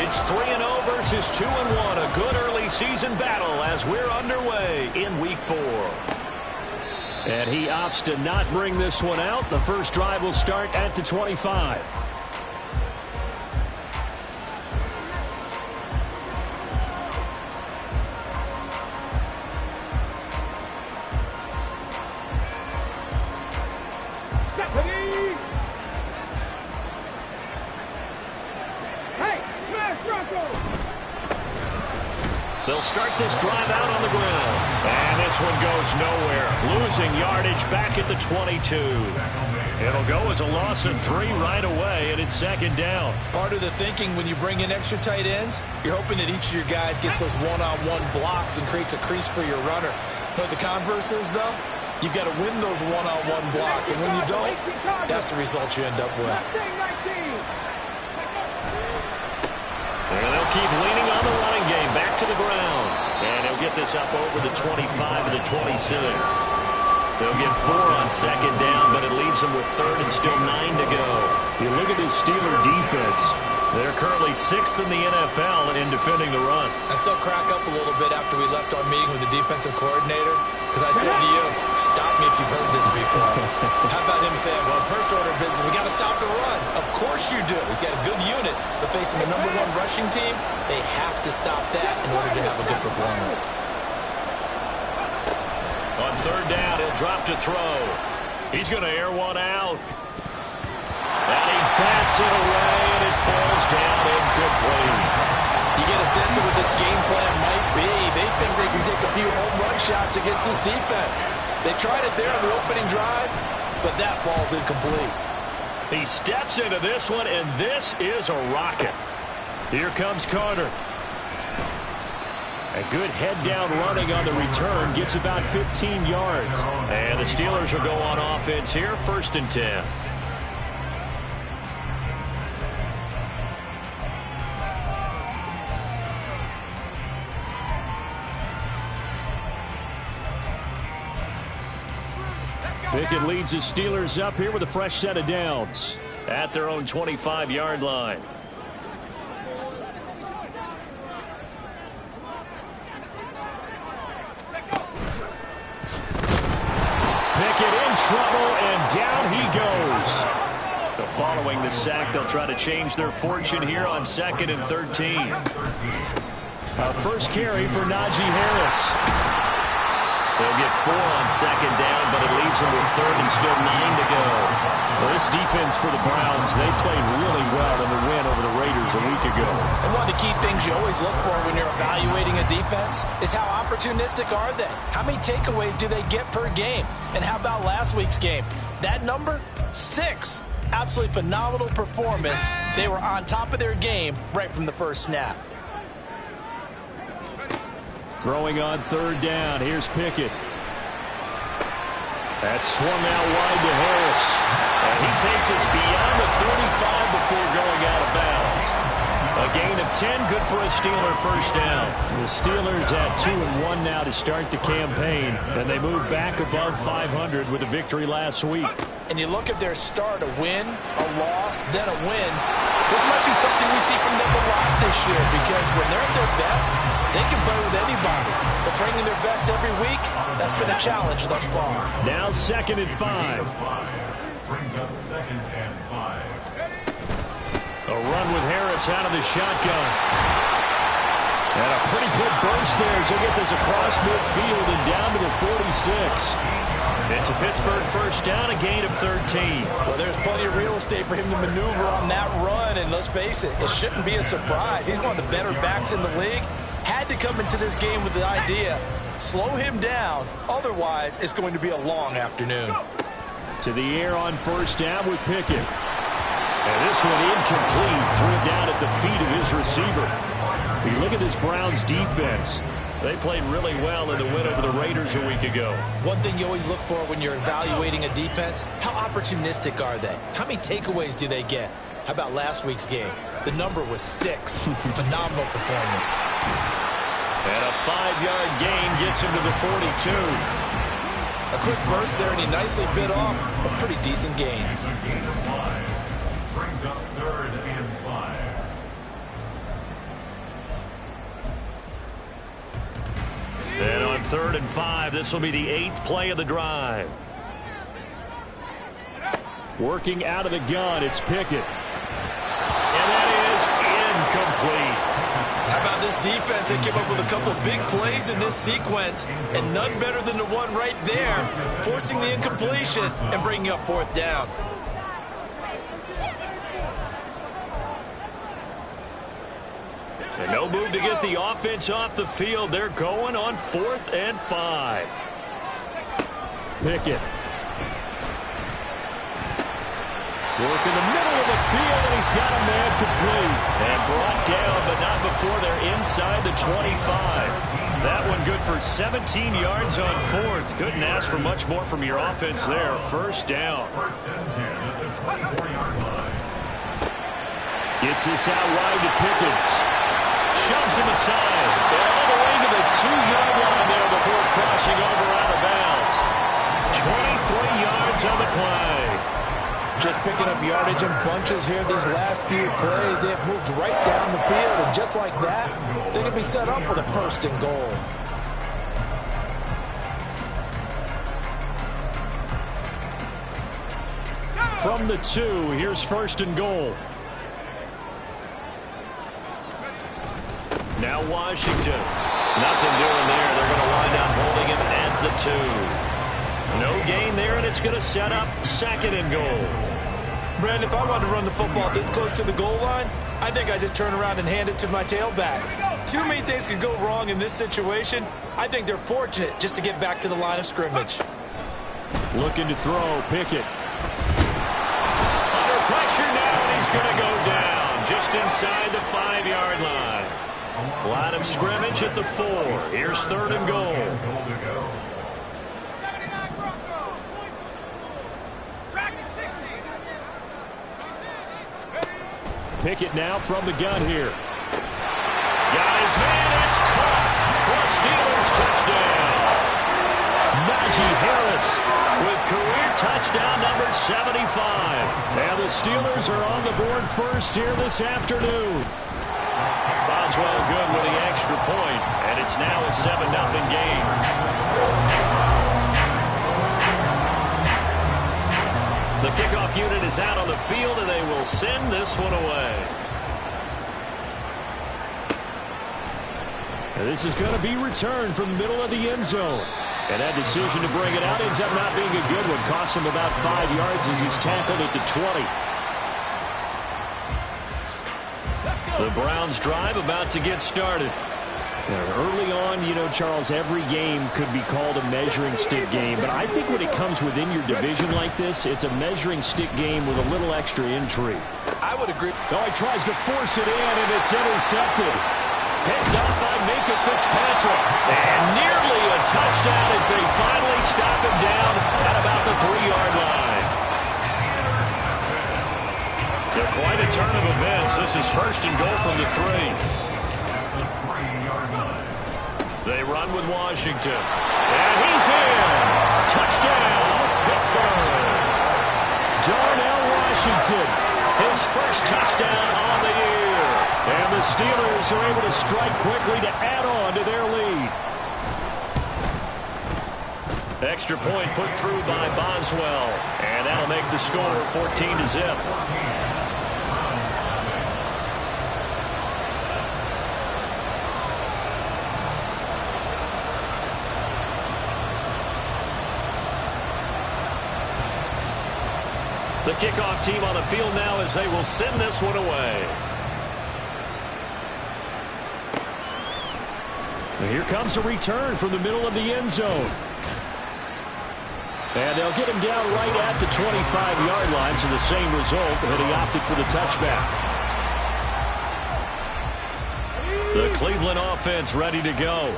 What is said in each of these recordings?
It's 3-0 versus 2-1. A good early season battle as we're underway in Week 4. And he opts to not bring this one out. The first drive will start at the 25. They'll start this drive out on the ground. And this one goes nowhere. Losing yardage back at the 22. It'll go as a loss of 3 right away, and it's second down. Part of the thinking when you bring in extra tight ends, you're hoping that each of your guys gets those one-on-one blocks and creates a crease for your runner. But the converse is, though, you've got to win those one-on-one blocks. And when you don't, that's the result you end up with. And they'll keep leaning on the running game. Back to the ground. And he'll get this up over the 25 to the 26. They'll get 4 on second down, but it leaves them with third and still 9 to go. You look at this Steeler defense. They're currently 6th in the NFL in defending the run. I still crack up a little bit after we left our meeting with the defensive coordinator, because I said to you, stop me if you've heard this before. How about him saying, well, first order of business, we got to stop the run. Of course you do. He's got a good unit, but facing the #1 rushing team, they have to stop that in order to have a good performance. On third down, he'll drop to throw. He's going to air one out. And he bats it away, and it falls down incomplete. You get a sense of what this game plan might be. They think they can take a few home run shots against this defense. They tried it there on the opening drive, but that falls incomplete. He steps into this one, and this is a rocket. Here comes Carter. A good head-down running on the return. Gets about 15 yards. And the Steelers will go on offense here, 1st and 10. Pickett leads his Steelers up here with a fresh set of downs at their own 25-yard line. Pickett in trouble, and down he goes. So following the sack, they'll try to change their fortune here on 2nd and 13. Our first carry for Najee Harris. They'll get 4 on second down, but it leaves them with third and still 9 to go. Well, this defense for the Browns, they played really well in the win over the Raiders a week ago. And one of the key things you always look for when you're evaluating a defense is how opportunistic are they? How many takeaways do they get per game? And how about last week's game? That number? 6. Absolutely phenomenal performance. They were on top of their game right from the first snap. Throwing on third down. Here's Pickett. That's swung out wide to Harris. And he takes us beyond the 35 before going out of bounds. A gain of 10, good for a Steeler first down. The Steelers at 2-1 now to start the campaign, and they move back above 500 with a victory last week. And you look at their start, a win, a loss, then a win. This might be something we see from them a lot this year, because when they're at their best, they can play with anybody. But bringing their best every week, that's been a challenge thus far. Now 2nd and 5. Brings up 2nd and 5. A run with Harris out of the shotgun. And a pretty good burst there as he'll get this across midfield and down to the 46. It's a Pittsburgh first down, a gain of 13. Well, there's plenty of real estate for him to maneuver on that run, and let's face it, it shouldn't be a surprise. He's one of the better backs in the league. Had to come into this game with the idea, slow him down, otherwise it's going to be a long afternoon. To the air on first down with Pickett. And this one incomplete, threw it down at the feet of his receiver. You look at this Browns defense. They played really well in the win over the Raiders a week ago. One thing you always look for when you're evaluating a defense, how opportunistic are they? How many takeaways do they get? How about last week's game? The number was 6. Phenomenal performance. And a 5-yard gain gets him to the 42. A quick burst there, and he nicely bit off a pretty decent gain. Brings up 3rd and 5. And on 3rd and 5, this will be the 8th play of the drive. Working out of the gun, it's Pickett. And that is incomplete. How about this defense? They came up with a couple big plays in this sequence, and none better than the one right there, forcing the incompletion and bringing up 4th down. And no move to get the offense off the field. They're going on 4th and 5. Pickett. Work in the middle of the field, and he's got a man complete. And brought down, but not before they're inside the 25. That one good for 17 yards on 4th. Couldn't ask for much more from your offense there. 1st down. Gets this out wide to Pickett. Shoves him aside. And all the way to the 2-yard line there before crossing over out of bounds. 23 yards on the play. Just picking up yardage in bunches here these last few plays. They've moved right down the field, and just like that, they can be set up with a 1st and goal. From the 2, here's 1st and goal. Now Washington. Nothing doing there. They're going to wind up holding him at the 2. No gain there, and it's going to set up 2nd and goal. Brandon, if I wanted to run the football this close to the goal line, I think I just turn around and hand it to my tailback. Too many things could go wrong in this situation. I think they're fortunate just to get back to the line of scrimmage. Looking to throw, Pickett. Under pressure now, and he's going to go down just inside the 5-yard line. Line of scrimmage at the 4. Here's 3rd and goal. Pickett now from the gun here. Got his man. It's caught for a Steelers touchdown. Najee Harris with career touchdown number 75. And the Steelers are on the board first here this afternoon. Boswell good with the extra point, and it's now a 7-0 game. The kickoff unit is out on the field, and they will send this one away. And this is going to be returned from the middle of the end zone. And that decision to bring it out ends up not being a good one. Costs him about 5 yards as he's tackled at the 20. The Browns drive about to get started. Early on, you know, Charles, every game could be called a measuring stick game. But I think when it comes within your division like this, it's a measuring stick game with a little extra intrigue. I would agree. Oh, he tries to force it in, and it's intercepted. Picked up by Minka Fitzpatrick. And nearly a touchdown as they finally stop him down at about the 3-yard line. Quite a turn of events. This is 1st and goal from the 3. They run with Washington. And he's in. Touchdown, Pittsburgh. Darnell Washington, his first touchdown on the year. And the Steelers are able to strike quickly to add on to their lead. Extra point put through by Boswell. And that'll make the score 14-0. The kickoff team on the field now as they will send this one away. And here comes a return from the middle of the end zone. And they'll get him down right at the 25-yard line, so the same result, but he opted for the touchback. The Cleveland offense ready to go.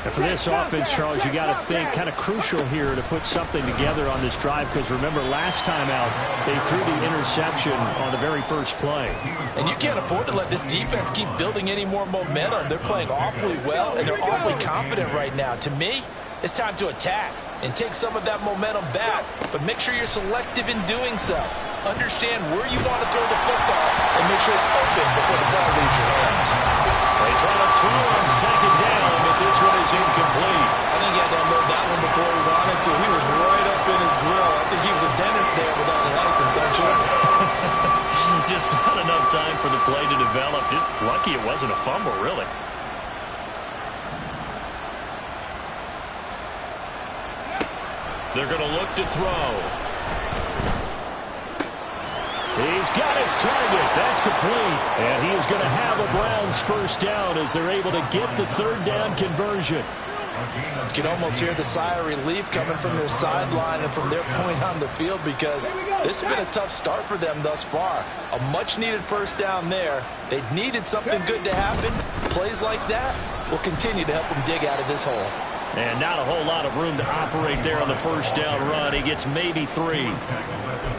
And for this offense, Charles, you got to think kind of crucial here to put something together on this drive, because remember last time out they threw the interception on the very first play. And you can't afford to let this defense keep building any more momentum. They're playing awfully well, and they're awfully confident right now. To me, it's time to attack and take some of that momentum back, but make sure you're selective in doing so. Understand where you want to throw the football and make sure it's open before the ball leaves your hands. They try to throw on second down, but this one is incomplete. I think he had to unload that one before he wanted to. He was right up in his grill. I think he was a dentist there without a license, don't you? Just not enough time for the play to develop. Just lucky it wasn't a fumble, really. They're going to look to throw. He's got his target. That's complete. And he is going to have a Browns first down as they're able to get the third down conversion. You can almost hear the sigh of relief coming from their sideline and from their point on the field, because this has been a tough start for them thus far. A much-needed first down there. They needed something good to happen. Plays like that will continue to help them dig out of this hole. And not a whole lot of room to operate there on the first down run. He gets maybe 3.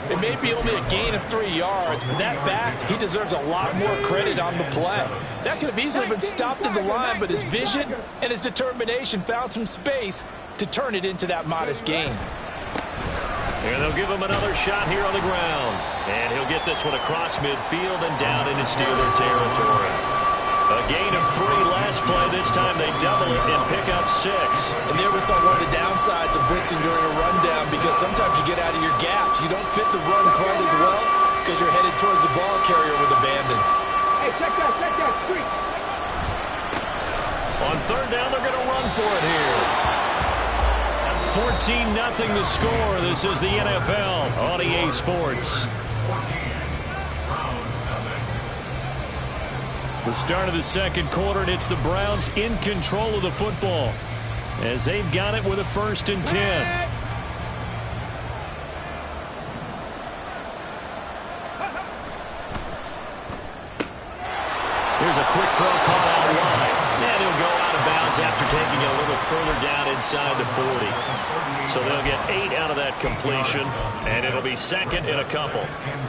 It may be only a gain of 3 yards, but that back, he deserves a lot more credit on the play. That could have easily been stopped at the line, but his vision and his determination found some space to turn it into that modest gain. And they'll give him another shot here on the ground. And he'll get this one across midfield and down into Steeler territory. A gain of 3 last play. This time they double it and pick up 6. And there was one of the downsides of blitzing during a rundown, because sometimes you get out of your gaps. You don't fit the run quite as well because you're headed towards the ball carrier with abandon. Hey, check that, street. On third down, they're going to run for it here. 14-0 the score. This is the NFL on EA Sports. The start of the second quarter, and it's the Browns in control of the football as they've got it with a 1st and 10. Here's a quick throw caught out wide. And he'll go out of bounds after taking it a little further down inside the 40. So they'll get 8 out of that completion, and it'll be 2nd and a couple.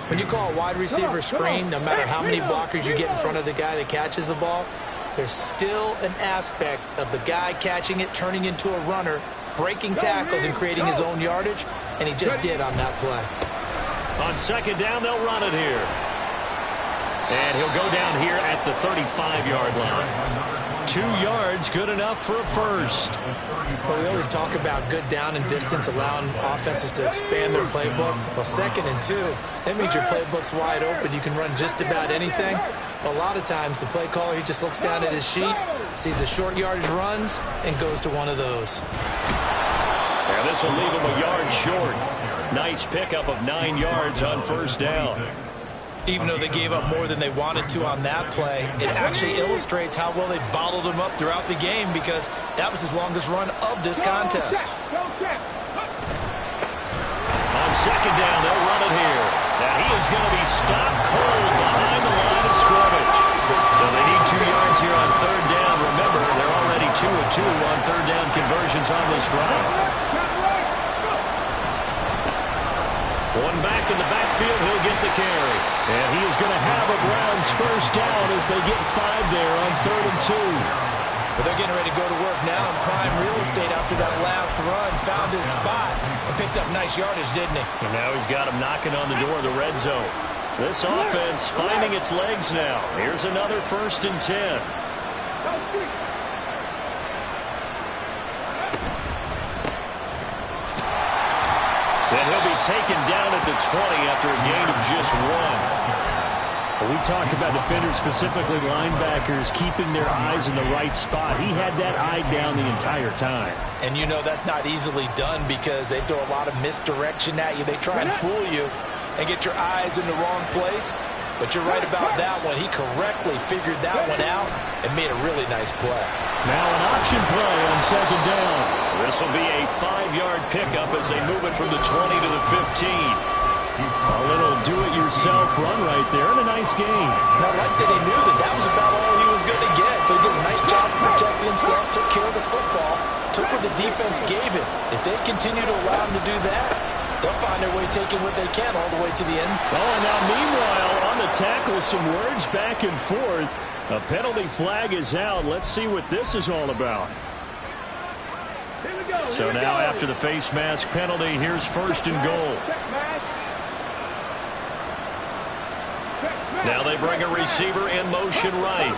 When you call a wide receiver screen, no matter how many blockers you get in front of the guy that catches the ball, there's still an aspect of the guy catching it, turning into a runner, breaking tackles and creating his own yardage, and he just did on that play. On second down, they'll run it here. And he'll go down here at the 35-yard line. 2 yards, good enough for a first. Well, we always talk about good down and distance, allowing offenses to expand their playbook. Well, 2nd and 2, that means your playbook's wide open. You can run just about anything. But a lot of times, the play caller, he just looks down at his sheet, sees the short yardage runs, and goes to one of those. And this will leave him a yard short. Nice pickup of 9 yards on first down. Even though they gave up more than they wanted to on that play, it actually illustrates how well they bottled him up throughout the game, because that was his longest run of this contest. On second down, they'll run it here. Now he is going to be stopped cold behind the line of scrimmage. So they need 2 yards here on third down. Remember, they're already 2 of 2 on third down conversions on this drive. One back in the backfield, he'll get the carry. And he is going to have a Browns first down as they get 5 there on 3rd and 2. But they're getting ready to go to work now in prime real estate after that last run. Found his spot and picked up nice yardage, didn't he? And now he's got him knocking on the door of the red zone. This offense finding its legs now. Here's another 1st and 10. Then he'll be taken down at the 20 after a gain of just 1. We talk about defenders, specifically linebackers, keeping their eyes in the right spot. He had that eye down the entire time. And you know that's not easily done, because they throw a lot of misdirection at you. They try and fool you and get your eyes in the wrong place. But you're right about that one. He correctly figured that one out and made a really nice play. Now an option play on second down. This will be a 5-yard pickup as they move it from the 20 to the 15. A little do-it-yourself run right there, and a nice gain. And I like that he knew that that was about all he was going to get. So he did a nice job of protecting himself, took care of the football, took what the defense gave him. If they continue to allow him to do that, they'll find their way taking what they can all the way to the end. Oh, and now meanwhile, on the tackle, some words back and forth. A penalty flag is out. Let's see what this is all about. So now after the face mask penalty, here's 1st and goal. Now they bring a receiver in motion right.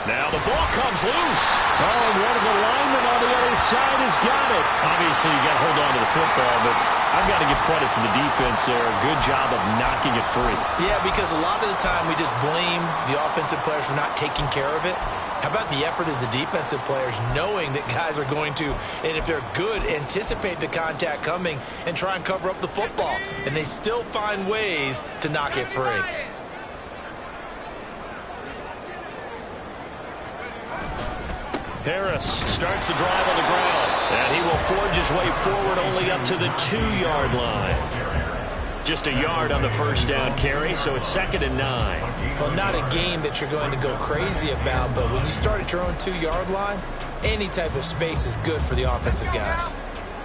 Now the ball comes loose. Oh, and one of the linemen on the other side has got it. Obviously, you got to hold on to the football, but I've got to give credit to the defense there. Good job of knocking it free. Yeah, because a lot of the time we just blame the offensive players for not taking care of it. How about the effort of the defensive players knowing that guys are going to, and if they're good, anticipate the contact coming and try and cover up the football. And they still find ways to knock it free. Harris starts the drive on the ground, and he will forge his way forward only up to the 2-yard line. Just a yard on the first down carry, so it's 2nd and 9. Well, not a game that you're going to go crazy about, but when you start at your own 2-yard line, any type of space is good for the offensive guys.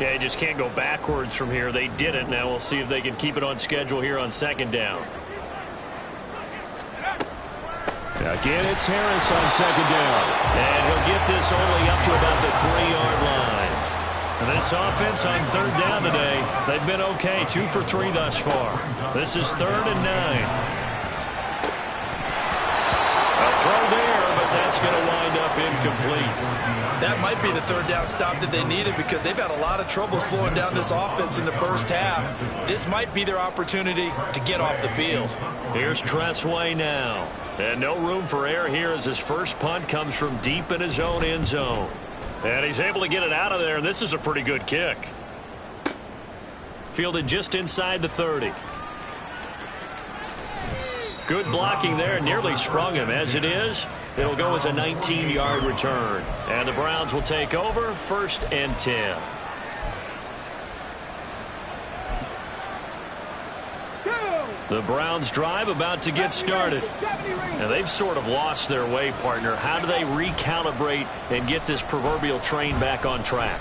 Yeah, you just can't go backwards from here. They did it. Now we'll see if they can keep it on schedule here on 2nd down. Again, it's Harris on 2nd down. And he'll get this only up to about the 3-yard line. And this offense on 3rd down today, they've been okay. 2 for 3 thus far. This is 3rd and 9. A throw there, but that's going to wind up incomplete. That might be the 3rd down stop that they needed because they've had a lot of trouble slowing down this offense in the first half. This might be their opportunity to get off the field. Here's Tressway now. And no room for error here as his first punt comes from deep in his own end zone. And he's able to get it out of there. This is a pretty good kick. Fielded just inside the 30. Good blocking there. Nearly sprung him. As it is, it'll go as a 19-yard return. And the Browns will take over 1st and 10. The Browns drive about to get started. And they've sort of lost their way, partner. How do they recalibrate and get this proverbial train back on track?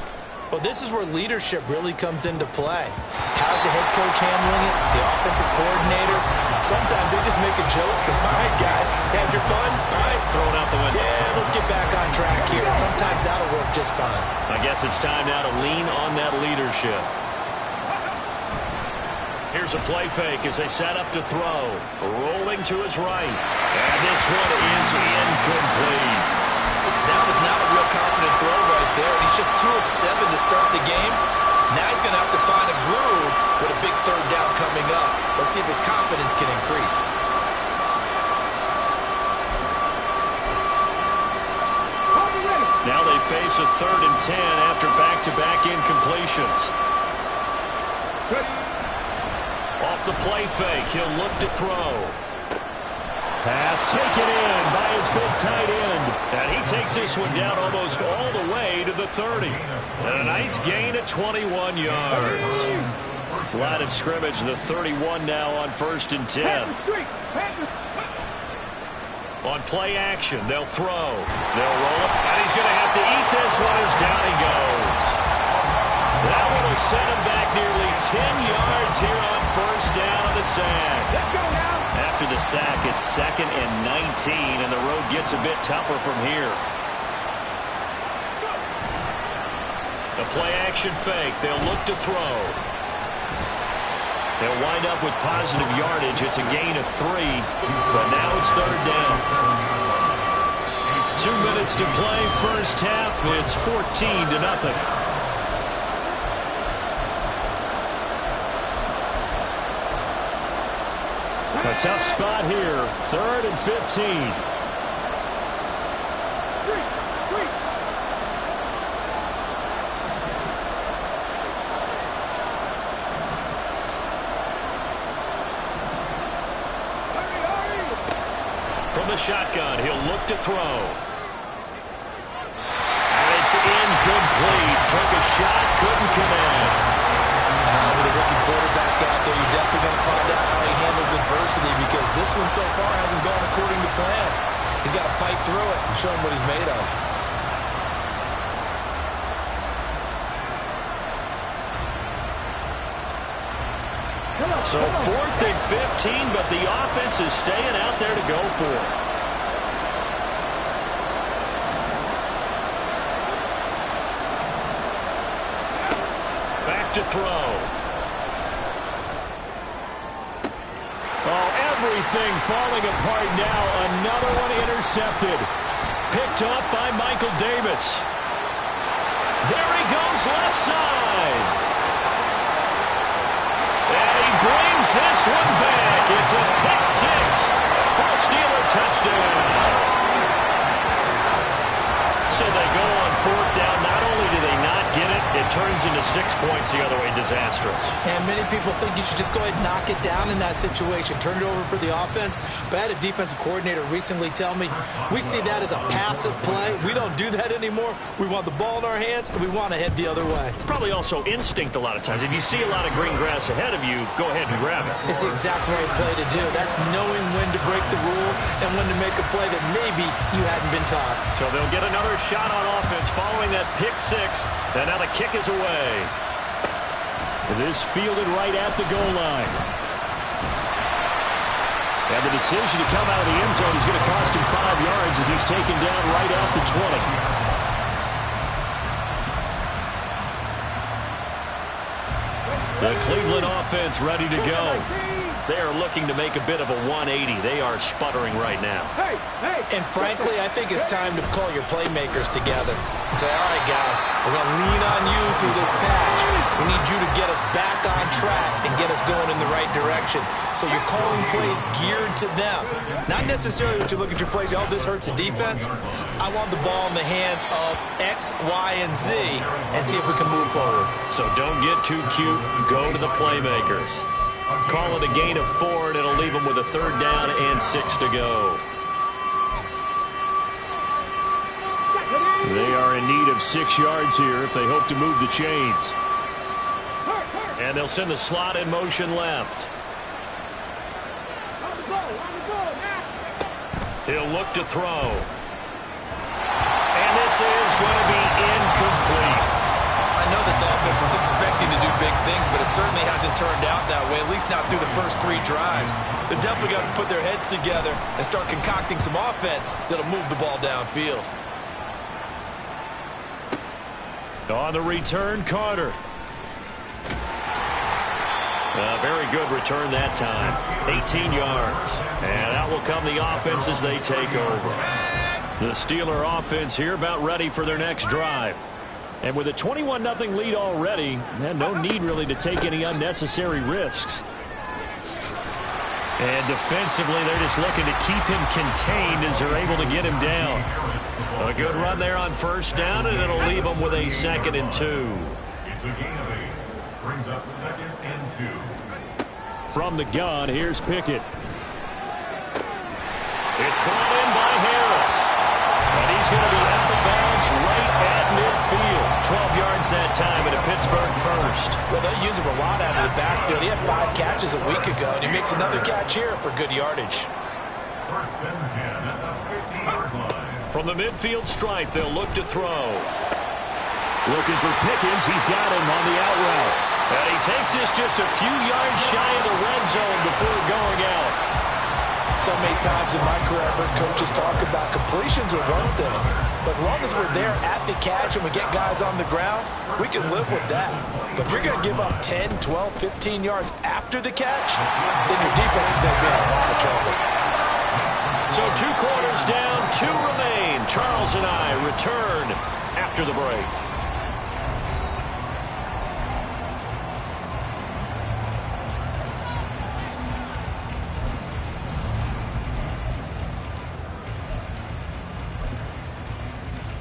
Well, this is where leadership really comes into play. How's the head coach handling it? The offensive coordinator? Sometimes they just make a joke. All right, guys, had your fun? All right. Throw it out the window. Yeah, let's get back on track here. And sometimes that'll work just fine. I guess it's time now to lean on that leadership. Here's a play fake as they set up to throw. Rolling to his right. And this one is incomplete. That was not a real confident throw right there. He's just 2 of 7 to start the game. Now he's going to have to find a groove with a big 3rd down coming up. Let's see if his confidence can increase. Now they face a 3rd and 10 after back-to-back incompletions. Off the play fake, he'll look to throw. Pass taken in by his big tight end. And he takes this one down almost all the way to the 30. And a nice gain at 21 yards. Line of scrimmage, the 31 now on 1st and 10. On play action, they'll throw. They'll roll it, and he's going to have to eat this one as down he goes. That one will send him back nearly 10 yards here on 1st down on the sack. Let's go now. After the sack, it's 2nd and 19, and the road gets a bit tougher from here. The play-action fake. They'll look to throw. They'll wind up with positive yardage. It's a gain of 3, but now it's 3rd down. 2 minutes to play, first half. It's 14-0. A tough spot here. 3rd and 15. From the shotgun, he'll look to throw. And it's incomplete. Took a shot, couldn't connect. With a rookie quarterback out there, you're definitely going to find out how he handles adversity because this one so far hasn't gone according to plan. He's got to fight through it and show him what he's made of. So 4th and 15, but the offense is staying out there to go for it. Back to throw. Oh, everything falling apart now. Another one intercepted. picked off by Michael Davis. There he goes left side. And he brings this one back. It's a pick six for a Steeler touchdown. So they go on fourth down. Not only do they not get it, it turns into 6 points the other way. Disastrous. And many people think you should just go ahead and knock it down in that situation. Turn it over for the offense. But I had a defensive coordinator recently tell me, we see that as a passive play. We don't do that anymore. We want the ball in our hands, and we want to head the other way. Probably also instinct a lot of times. If you see a lot of green grass ahead of you, go ahead and grab it. It's the exact right play to do. That's knowing when to break the rules and when to make a play that maybe you hadn't been taught. So they'll get another shot on offense following that pick six. And now the kick is away. This fielded right at the goal line. And the decision to come out of the end zone is going to cost him 5 yards as he's taken down right at the 20. The Cleveland offense ready to go. They are looking to make a bit of a 180. They are sputtering right now. And frankly, I think it's time to call your playmakers together and say, all right, guys, we're going to lean on you through this patch. We need you to get us back on track and get us going in the right direction. So you're calling plays geared to them. Not necessarily that you look at your plays, oh, this hurts the defense. I want the ball in the hands of X, Y, and Z and see if we can move forward. So don't get too cute. Go to the playmakers. Call it a gain of 4, and it'll leave them with a 3rd down and 6 to go. They are in need of 6 yards here if they hope to move the chains. And they'll send the slot in motion left. He'll look to throw. And this is going to be incomplete. I know this offense was expecting to do big things, but it certainly hasn't turned out that way, at least not through the first 3 drives. They're definitely going to put their heads together and start concocting some offense that'll move the ball downfield. On the return, Carter. A very good return that time. 18 yards. And out will come the offense as they take over. The Steeler offense here about ready for their next drive. And with a 21-0 lead already, no need really to take any unnecessary risks. And defensively, they're just looking to keep him contained as they're able to get him down. A good run there on 1st down, and it'll leave them with a 2nd and 2. It's a gain of 8. Brings up 2nd and 2. From the gun, here's Pickett. It's brought in by Harris. And he's going to be out of bounds right at midfield. 12 yards that time and a Pittsburgh first. Well, they use him a lot out of the backfield. He had 5 catches a week ago, and he makes another catch here for good yardage. 1st and 10 at the 50-yard line. From the midfield stripe, they'll look to throw. Looking for Pickens. He's got him on the out route. And he takes this just a few yards shy of the red zone before going out. So many times in my career, I've heard coaches talk about completions are one thing. But as long as we're there at the catch and we get guys on the ground, we can live with that. But if you're going to give up 10, 12, 15 yards after the catch, then your defense is going to be in a lot of trouble. So 2 quarters down, 2 remain. Charles and I return after the break.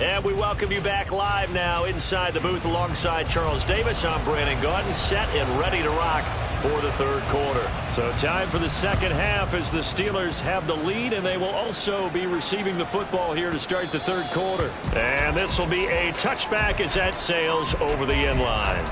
And we welcome you back live now inside the booth alongside Charles Davis. I'm Brandon Gaudin, set and ready to rock for the 3rd quarter. So time for the 2nd half as the Steelers have the lead, and they will also be receiving the football here to start the 3rd quarter. And this will be a touchback as that sails over the end line.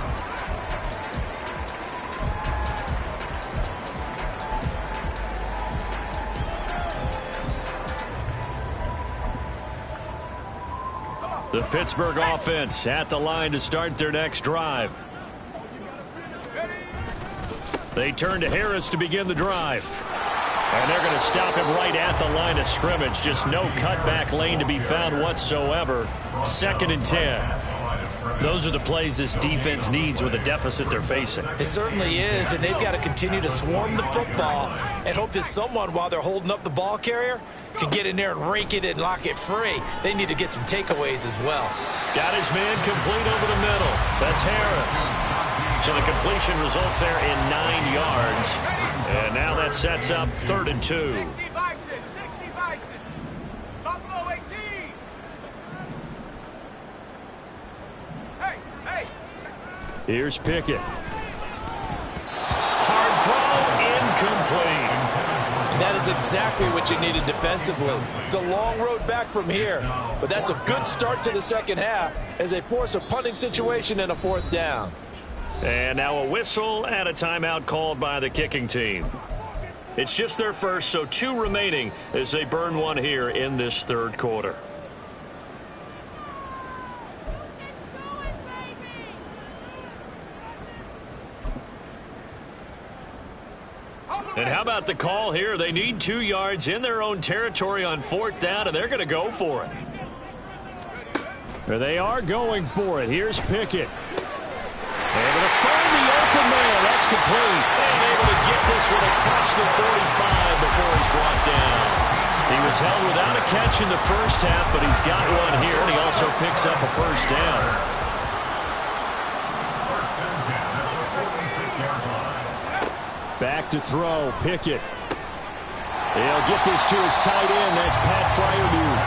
The Pittsburgh offense at the line to start their next drive. They turn to Harris to begin the drive. And they're going to stop him right at the line of scrimmage. Just no cutback lane to be found whatsoever. 2nd and 10. Those are the plays this defense needs with the deficit they're facing. It certainly is, and they've got to continue to swarm the football and hope that someone, while they're holding up the ball carrier, can get in there and rake it and lock it free. They need to get some takeaways as well. Got his man complete over the middle. That's Harris. So the completion results there in 9 yards. And now that sets up 3rd and 2. 60 Bison, 60 Bison. Buffalo 18. Hey. Here's Pickett. Hard throw, incomplete. That is exactly what you needed defensively. It's a long road back from here, but that's a good start to the second half as they force a punting situation and a 4th down. And now a whistle and a timeout called by the kicking team. It's just their first, so 2 remaining as they burn one here in this 3rd quarter. And how about the call here? They need 2 yards in their own territory on 4th down, and they're going to go for it. They are going for it. Here's Pickett. Able to find the open man. That's complete. And able to get this one across the 45 before he's brought down. He was held without a catch in the first half, but he's got one here, and he also picks up a 1st down. Back to throw. Pickett. He'll get this to his tight end. That's Pat Fryermuth.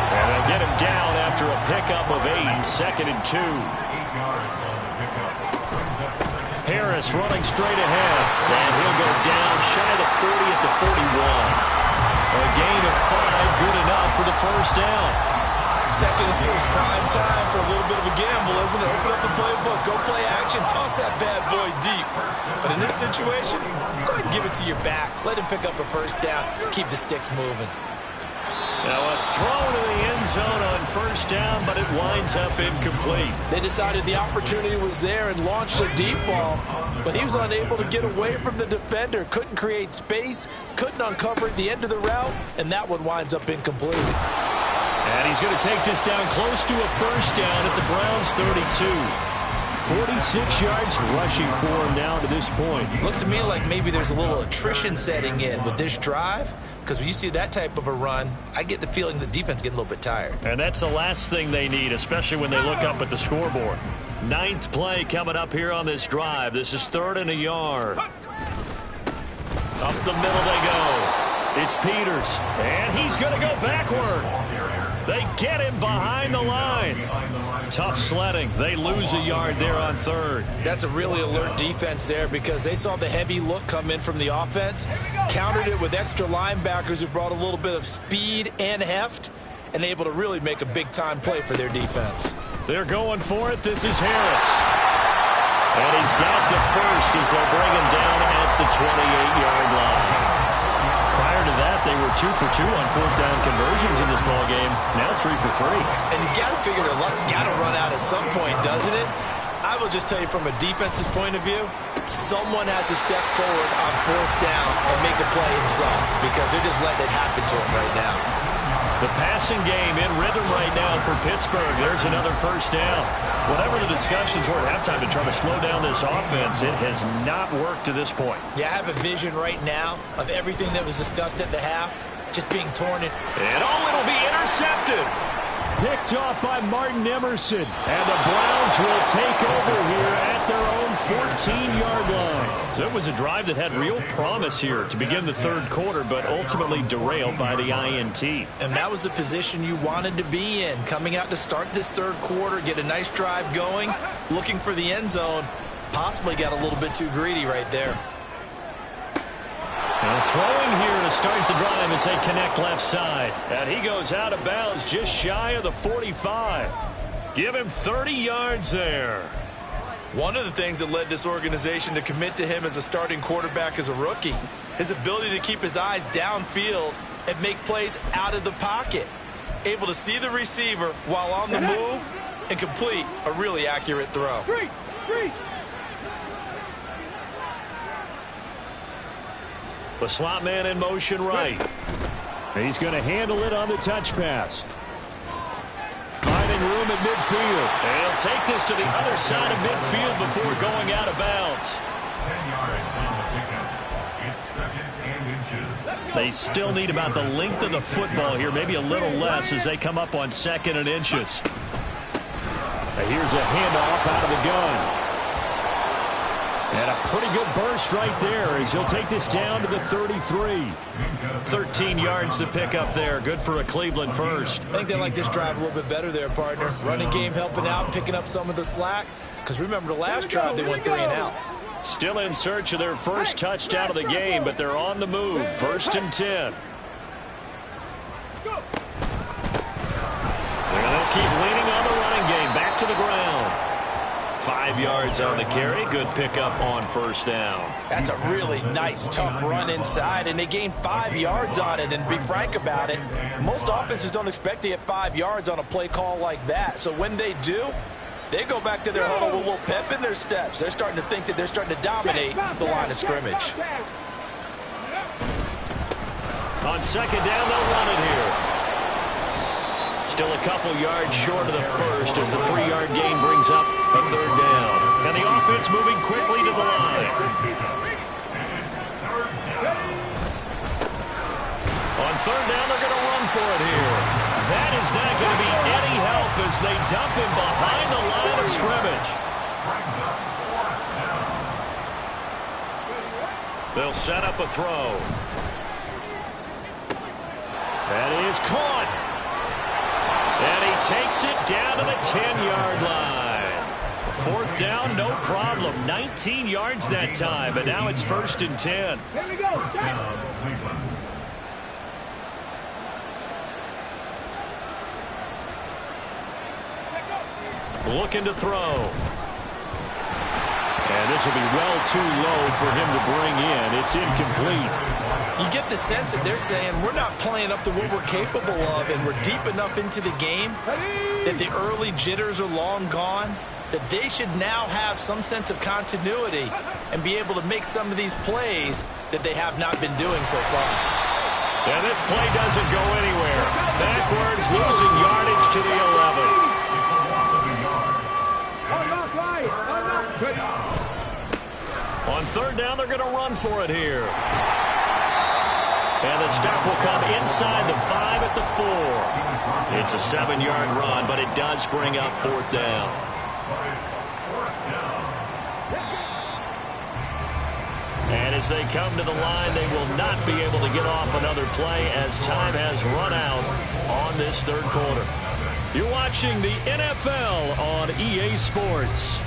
And they'll get him down after a pickup of 8, 2nd and 2. Harris running straight ahead. And he'll go down shy of the 40 at the 41. A gain of 5, good enough for the 1st down. 2nd and 2 is prime time for a little bit of a gamble, isn't it? Open up the playbook, go play action, toss that bad boy deep. But in this situation, go ahead and give it to your back. Let him pick up a 1st down. Keep the sticks moving. Now a throw to the end zone on 1st down, but it winds up incomplete. They decided the opportunity was there and launched a deep ball, but he was unable to get away from the defender. Couldn't create space, couldn't uncover at the end of the route, and that one winds up incomplete. And he's going to take this down close to a 1st down at the Browns' 32. 46 yards rushing for him now to this point. Looks to me like maybe there's a little attrition setting in with this drive, because when you see that type of a run, I get the feeling the defense getting a little bit tired. And that's the last thing they need, especially when they look up at the scoreboard. 9th play coming up here on this drive. This is 3rd and a yard. Up the middle they go. It's Peters, and he's going to go backward. They get him behind the line. Tough sledding. They lose a yard there on 3rd. That's a really alert defense there because they saw the heavy look come in from the offense, countered it with extra linebackers who brought a little bit of speed and heft, and able to really make a big-time play for their defense. They're going for it. This is Harris. And he's got the 1st as they'll bring him down at the 28-yard line. Prior to that, they were 2 for 2 on 4th down conversions in this ballgame. Now 3 for 3. And you've got to figure their luck's got to run out at some point, doesn't it? I will just tell you from a defense's point of view, someone has to step forward on 4th down and make a play himself because they're just letting it happen to him right now. The passing game in rhythm right now for Pittsburgh. There's another 1st down. Whatever the discussions were at halftime to try to slow down this offense, it has not worked to this point. Yeah, I have a vision right now of everything that was discussed at the half just being torn in. And it'll be intercepted. Picked off by Martin Emerson. And the Browns will take over here at their own 14-yard line. So it was a drive that had real promise here to begin the 3rd quarter, but ultimately derailed by the INT. And that was the position you wanted to be in. Coming out to start this 3rd quarter, get a nice drive going, looking for the end zone. Possibly got a little bit too greedy right there. Now throwing here to start the drive as they connect left side. And he goes out of bounds just shy of the 45. Give him 30 yards there. One of the things that led this organization to commit to him as a starting quarterback as a rookie, his ability to keep his eyes downfield and make plays out of the pocket. Able to see the receiver while on the move and complete a really accurate throw. Three. The slot man in motion right. He's going to handle it on the touch pass. Finding running room at midfield. And he'll take this to the other side of midfield before going out of bounds. 10 yards on the pickup. It's second and inches. They still need about the length of the football here, maybe a little less as they come up on second and inches. And here's a handoff out of the gun. And a pretty good burst right there as he'll take this down to the 33. 13 yards to pick up there. Good for a Cleveland first. I think they like this drive a little bit better there, partner. Running game helping out, picking up some of the slack. Because remember, the last drive they went 3 and out. Still in search of their first touchdown of the game, but they're on the move. First and 10. They'll keep leaning on the running game. Back to the ground. 5 yards on the carry. Good pickup on first down. That's a really nice, tough run inside, and they gained 5 yards on it. And to be frank about it, most offenses don't expect to get 5 yards on a play call like that. So when they do, they go back to their huddle with a little pep in their steps. They're starting to think that they're starting to dominate the line of scrimmage. On second down, they'll run it here. Still a couple yards short of the first as the 3-yard gain brings up a third down. And the offense moving quickly to the line. On third down, they're going to run for it here. That is not going to be any help as they dump him behind the line of scrimmage. They'll set up a throw. That is caught. And he takes it down to the 10-yard line. Fourth down, no problem. 19 yards that time, and now it's first and 10. Here we go. Looking to throw. And this will be well too low for him to bring in. It's incomplete. You get the sense that they're saying we're not playing up to what we're capable of, and we're deep enough into the game that the early jitters are long gone, that they should now have some sense of continuity and be able to make some of these plays that they have not been doing so far. And this play doesn't go anywhere. Backwards, losing yardage to the 11. On third down, they're going to run for it here. And the stop will come inside the 5 at the 4. It's a 7-yard run, but it does bring up fourth down. And as they come to the line, they will not be able to get off another play as time has run out on this third quarter. You're watching the NFL on EA Sports.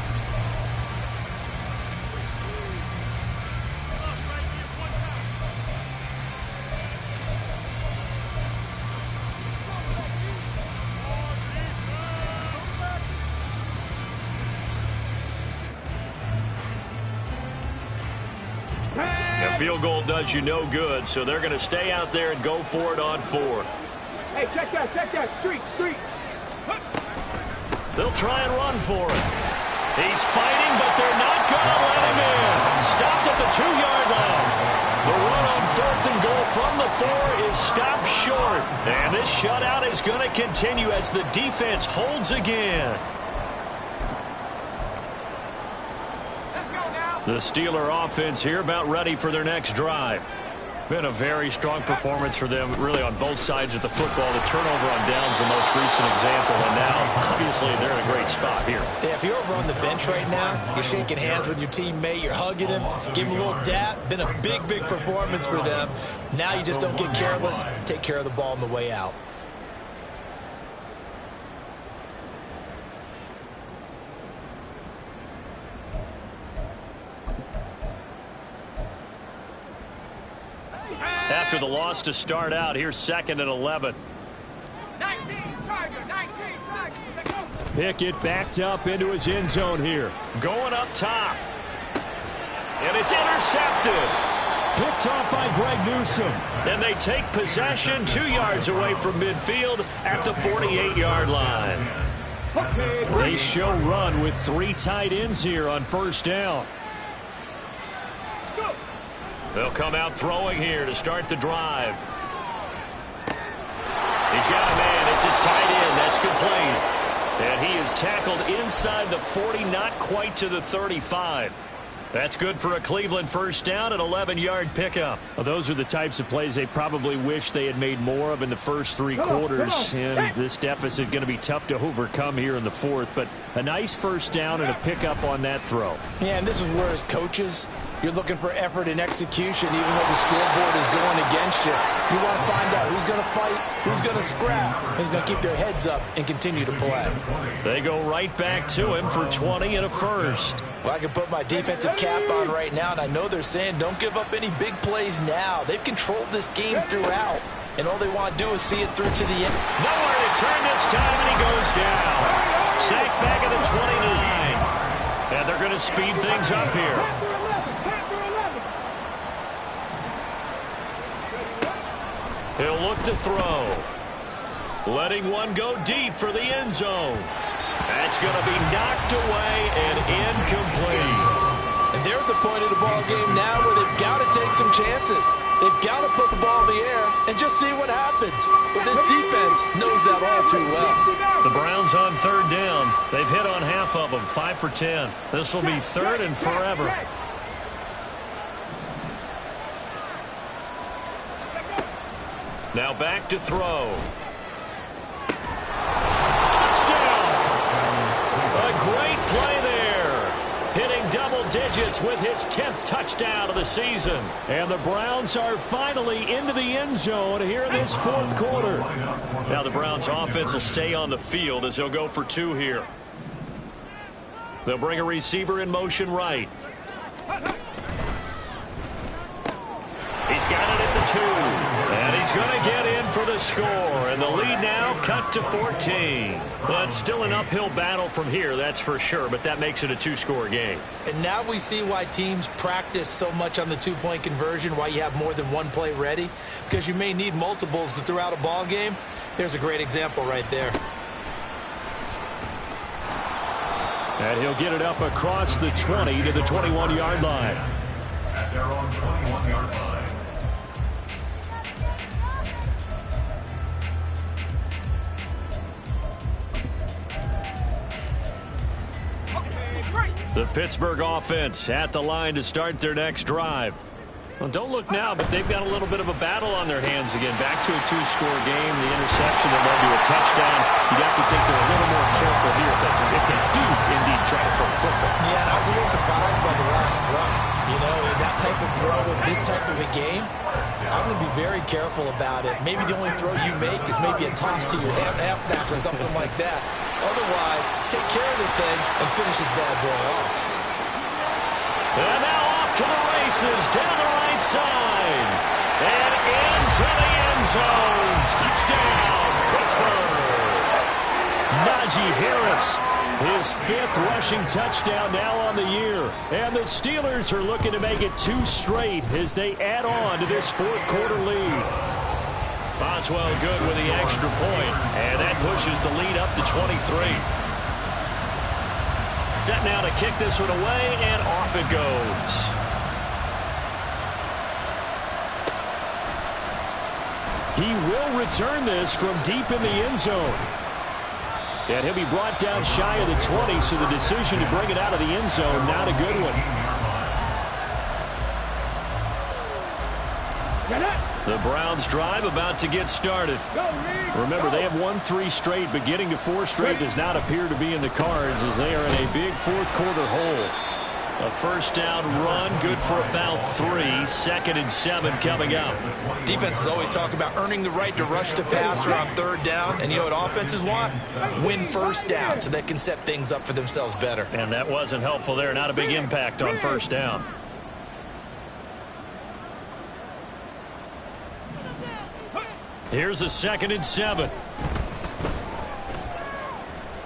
A field goal does you no good, so they're going to stay out there and go for it on fourth. Hey, check that. Street. They'll try and run for it. He's fighting, but they're not going to let him in. Stopped at the 2-yard line. The run on fourth and goal from the 4 is stopped short. And this shutout is going to continue as the defense holds again. The Steeler offense here about ready for their next drive. Been a very strong performance for them, really, on both sides of the football. The turnover on downs, the most recent example, and now, obviously, they're in a great spot here. Yeah, if you're over on the bench right now, you're shaking hands with your teammate, you're hugging him, give him a little dap. Been a big performance for them. Now you just don't get careless. Take care of the ball on the way out. After the loss to start out, here's second and 11. 19 Tiger. Pickett backed up into his end zone here. Going up top. And it's intercepted. Picked off by Greg Newsome. And they take possession 2 yards away from midfield at the 48-yard line. They show run with 3 tight ends here on first down. They'll come out throwing here to start the drive. He's got a man. It's his tight end. That's complete. And he is tackled inside the 40, not quite to the 35. That's good for a Cleveland first down, an 11-yard pickup. Well, those are the types of plays they probably wish they had made more of in the first three quarters. And this deficit going to be tough to overcome here in the fourth. But a nice first down and a pickup on that throw. Yeah, and this is where as coaches, you're looking for effort and execution even though the scoreboard is going against you. You want to find out who's going to fight, who's going to scrap, who's going to keep their heads up and continue to play. They go right back to him for 20 and a first. Well, I can put my defensive cap on right now, and I know they're saying don't give up any big plays now. They've controlled this game throughout, and all they want to do is see it through to the end. Nowhere to turn this time, and he goes down. Sacked back at the 29. And they're going to speed things up here. He'll look to throw. Letting one go deep for the end zone. That's going to be knocked away and incomplete. And they're at the point of the ball game now where they've got to take some chances. They've got to put the ball in the air and just see what happens. But this defense knows that all too well. The Browns on third down. They've hit on half of them, 5 for 10. This will be third and forever. Now back to throw. A great play there. Hitting double digits with his 10th touchdown of the season. And the Browns are finally into the end zone here in this fourth quarter. Now the Browns offense will stay on the field as they'll go for 2 here. They'll bring a receiver in motion right. He's got it at the 2. And he's going to get in for the score. And the lead now cut to 14. Well, it's still an uphill battle from here, that's for sure. But that makes it a 2-score game. And now we see why teams practice so much on the 2-point conversion, why you have more than one play ready. Because you may need multiples to throw out a ball game. There's a great example right there. And he'll get it up across the 20 to the 21-yard line. At their own 21-yard line. The Pittsburgh offense at the line to start their next drive. Well, don't look now, but they've got a little bit of a battle on their hands again. Back to a 2-score game. The interception that led to a touchdown. You'd have to think they're a little more careful here if they do indeed try to throw the football. Yeah, and I was a little surprised by the last throw. You know, that type of throw in this type of a game, I'm going to be very careful about it. Maybe the only throw you make is maybe a toss to your halfback or something like that. Otherwise, take care of the thing and finish this bad boy off. And now off to the races, down the right side. And into the end zone. Touchdown, Pittsburgh. Najee Harris, his 5th rushing touchdown now on the year. And the Steelers are looking to make it 2 straight as they add on to this fourth quarter lead. Boswell good with the extra point, and that pushes the lead up to 23. Set now to kick this one away, and off it goes. He will return this from deep in the end zone. And he'll be brought down shy of the 20, so the decision to bring it out of the end zone, not a good one. The Browns drive about to get started. Remember, they have won 3 straight, but getting to 4 straight does not appear to be in the cards as they are in a big fourth quarter hole. A first down run, good for about 3. 2nd and 7 coming up. Defenses always talk about earning the right to rush the passer on third down. And you know what offenses want? Win first down so they can set things up for themselves better. And that wasn't helpful there. Not a big impact on first down. Here's a 2nd and 7.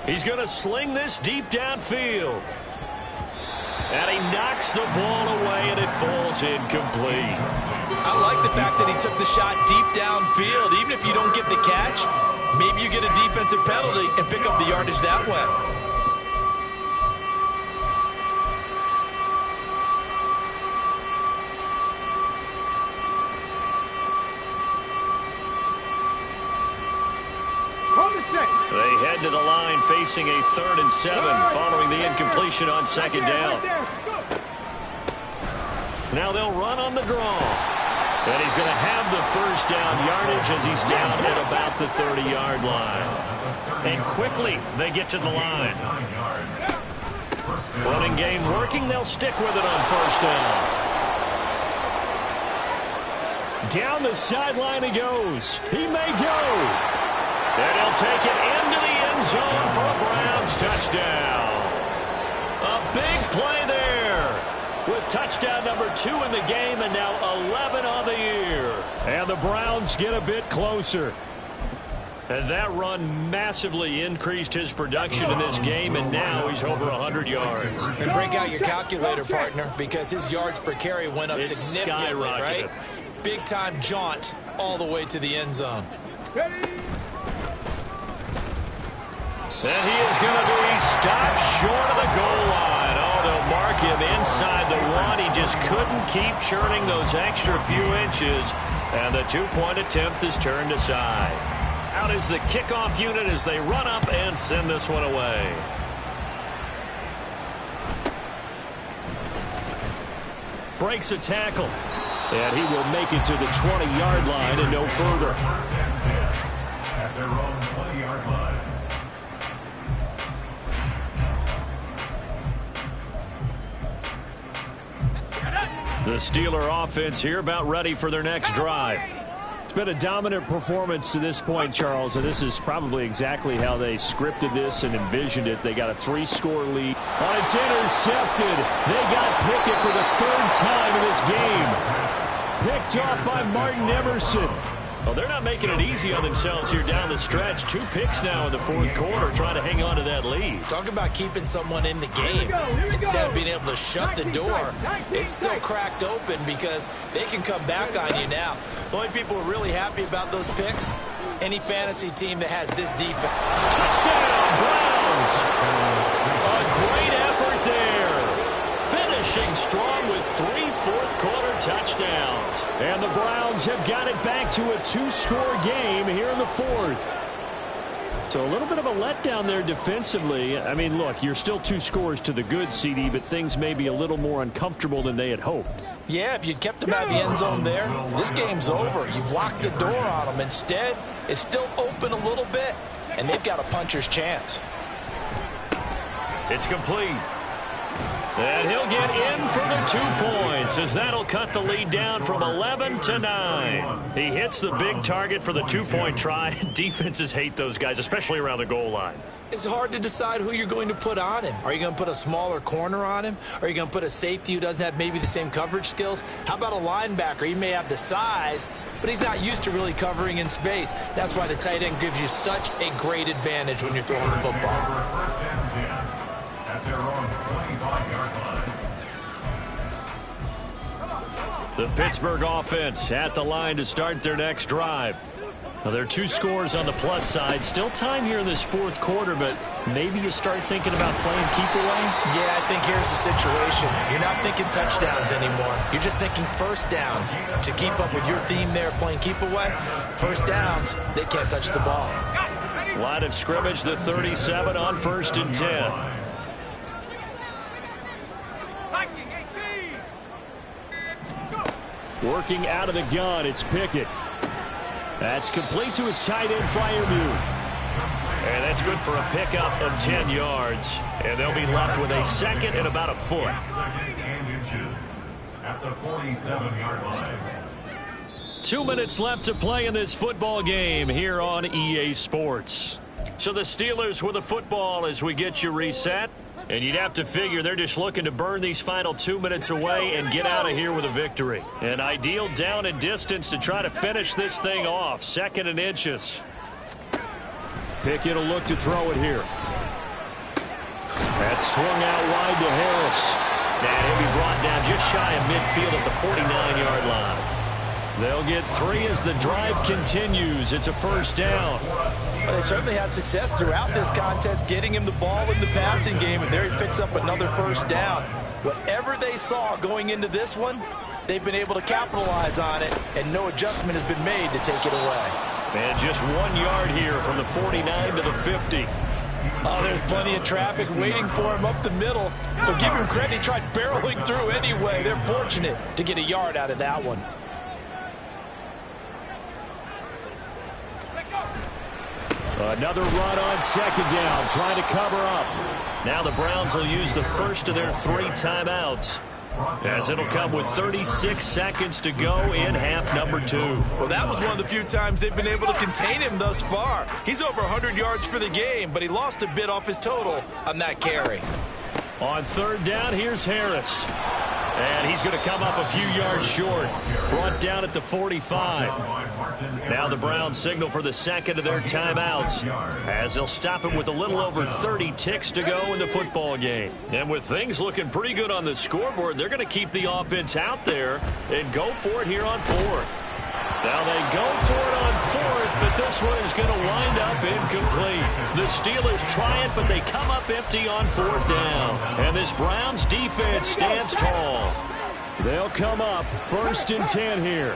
He's going to sling this deep downfield. And he knocks the ball away, and it falls incomplete. I like the fact that he took the shot deep downfield. Even if you don't get the catch, maybe you get a defensive penalty and pick up the yardage that way. Hold it straight. They head to the line facing a 3rd and 7 following the incompletion on 2nd down. Now they'll run on the draw. And he's going to have the 1st down yardage as he's down at about the 30-yard line. And quickly they get to the line. Running game working. They'll stick with it on 1st down. Down the sideline he goes. He may go. And he'll take it into the end zone for a Browns touchdown. A big play there with touchdown number 2 in the game and now 11 on the year. And the Browns get a bit closer. And that run massively increased his production in this game, and now he's over 100 yards. And break out your calculator, partner, because his yards per carry went up significantly, right? Big-time jaunt all the way to the end zone. And he is going to be stopped short of the goal line. Oh, they'll mark him inside the 1. He just couldn't keep churning those extra few inches, and the 2-point attempt is turned aside. Out is the kickoff unit as they run up and send this one away. Breaks a tackle. And he will make it to the 20-yard line and no further. At their own 20-yard line. The Steeler offense here about ready for their next drive. It's been a dominant performance to this point, Charles, and this is probably exactly how they scripted this and envisioned it. They got a 3-score lead. But it's intercepted. They got Pickett for the 3rd time in this game. Picked off by Martin Emerson. Well, they're not making it easy on themselves here down the stretch. 2 picks now in the 4th quarter, trying to hang on to that lead. Talk about keeping someone in the game. Instead of being able to shut the door, it's still cracked open because they can come back on you now. The only people who are really happy about those picks, any fantasy team that has this defense. Touchdown, Browns! A great effort there. Finishing strong with 3 fourth-quarter touchdowns. And the Browns have got it back to a 2-score game here in the 4th. So a little bit of a letdown there defensively. I mean, look, you're still 2 scores to the good, CD, but things may be a little more uncomfortable than they had hoped. Yeah, if you'd kept them out of the end zone there, this game's over. You've locked the door on them. Instead, it's still open a little bit, and they've got a puncher's chance. It's complete. And he'll get in for the 2 points as that'll cut the lead down from 11 to 9. He hits the big target for the 2-point try. Defenses hate those guys, especially around the goal line. It's hard to decide who you're going to put on him. Are you going to put a smaller corner on him? Are you going to put a safety who doesn't have maybe the same coverage skills? How about a linebacker? He may have the size, but he's not used to really covering in space. That's why the tight end gives you such a great advantage when you're throwing the football. At their own 25-yard line. The Pittsburgh offense at the line to start their next drive. Now, there are 2 scores on the plus side. Still time here in this 4th quarter, but maybe you start thinking about playing keep away? Yeah, I think here's the situation. You're not thinking touchdowns anymore. You're just thinking 1st downs. To keep up with your theme there, playing keep away, 1st downs, they can't touch the ball. Line of scrimmage, the 37 on 1st and 10. Working out of the gun, it's Pickett. That's complete to his tight end Freiermuth. And that's good for a pickup of 10 yards. And they'll be left with a 2nd and about a foot. 2nd and inches at the 47-yard line. 2 minutes left to play in this football game here on EA Sports. So the Steelers with the football as we get you reset. And you'd have to figure they're just looking to burn these final 2 minutes away and get out of here with a victory. An ideal down and distance to try to finish this thing off. 2nd and inches. Pickett will look to throw it here. That's swung out wide to Harris. And he'll be brought down just shy of midfield at the 49-yard line. They'll get 3 as the drive continues. It's a 1st down. Well, they certainly had success throughout this contest getting him the ball in the passing game, and there he picks up another 1st down. Whatever they saw going into this one, they've been able to capitalize on it, and no adjustment has been made to take it away. And just 1 yard here from the 49 to the 50. Oh, there's plenty of traffic waiting for him up the middle. But give him credit, he tried barreling through anyway. They're fortunate to get a yard out of that one. Another run on second down, trying to cover up. Now the Browns will use the first of their 3 timeouts, as it'll come with 36 seconds to go in half number 2. Well, that was one of the few times they've been able to contain him thus far. He's over 100 yards for the game, but he lost a bit off his total on that carry. On third down, here's Harris. And he's going to come up a few yards short. Brought down at the 45. Now the Browns signal for the second of their timeouts, as they'll stop him with a little over 30 ticks to go in the football game. And with things looking pretty good on the scoreboard, they're going to keep the offense out there and go for it here on fourth. Now they go for it on fourth, but this one is going to wind up incomplete. The Steelers try it, but they come up empty on fourth down. And this Browns defense stands tall. They'll come up 1st and 10 here.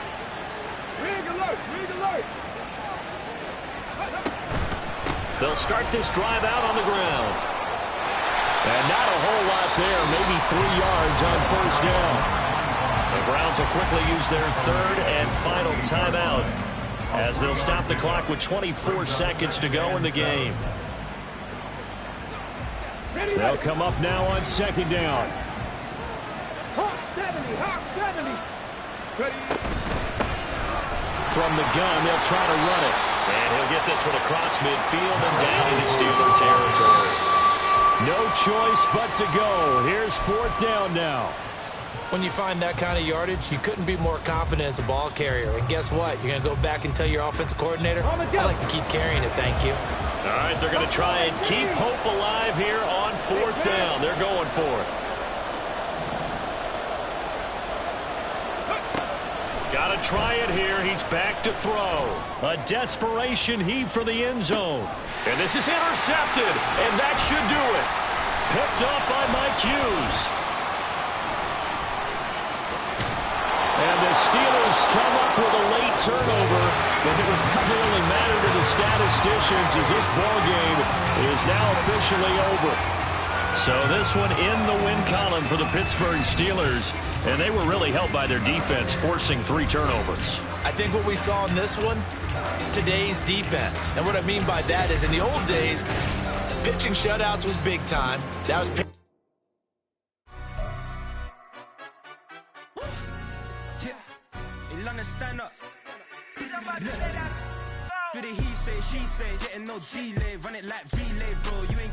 They'll start this drive out on the ground. And not a whole lot there, maybe 3 yards on first down. The Browns will quickly use their third and final timeout, as they'll stop the clock with 24 seconds to go in the game. They'll come up now on second down. From the gun, they'll try to run it. And he'll get this one across midfield and down into Steeler territory. No choice but to go. Here's 4th down now. When you find that kind of yardage, you couldn't be more confident as a ball carrier. And guess what? You're going to go back and tell your offensive coordinator, I'd like to keep carrying it, thank you. All right, they're going to try and keep hope alive here on 4th down. They're going for it. Got to try it here. He's back to throw. A desperation heave for the end zone. And this is intercepted, and that should do it. Picked up by Mike Hughes. And the Steelers come up with a late turnover, but it would probably only matter to the statisticians, as this ball game is now officially over. So this one in the win column for the Pittsburgh Steelers, and they were really helped by their defense, forcing 3 turnovers. I think what we saw in this one, today's defense. And what I mean by that is in the old days, pitching shutouts was big time. That was stand up. Do the he say, she say, getting no delay, run it like relay, bro. You ain't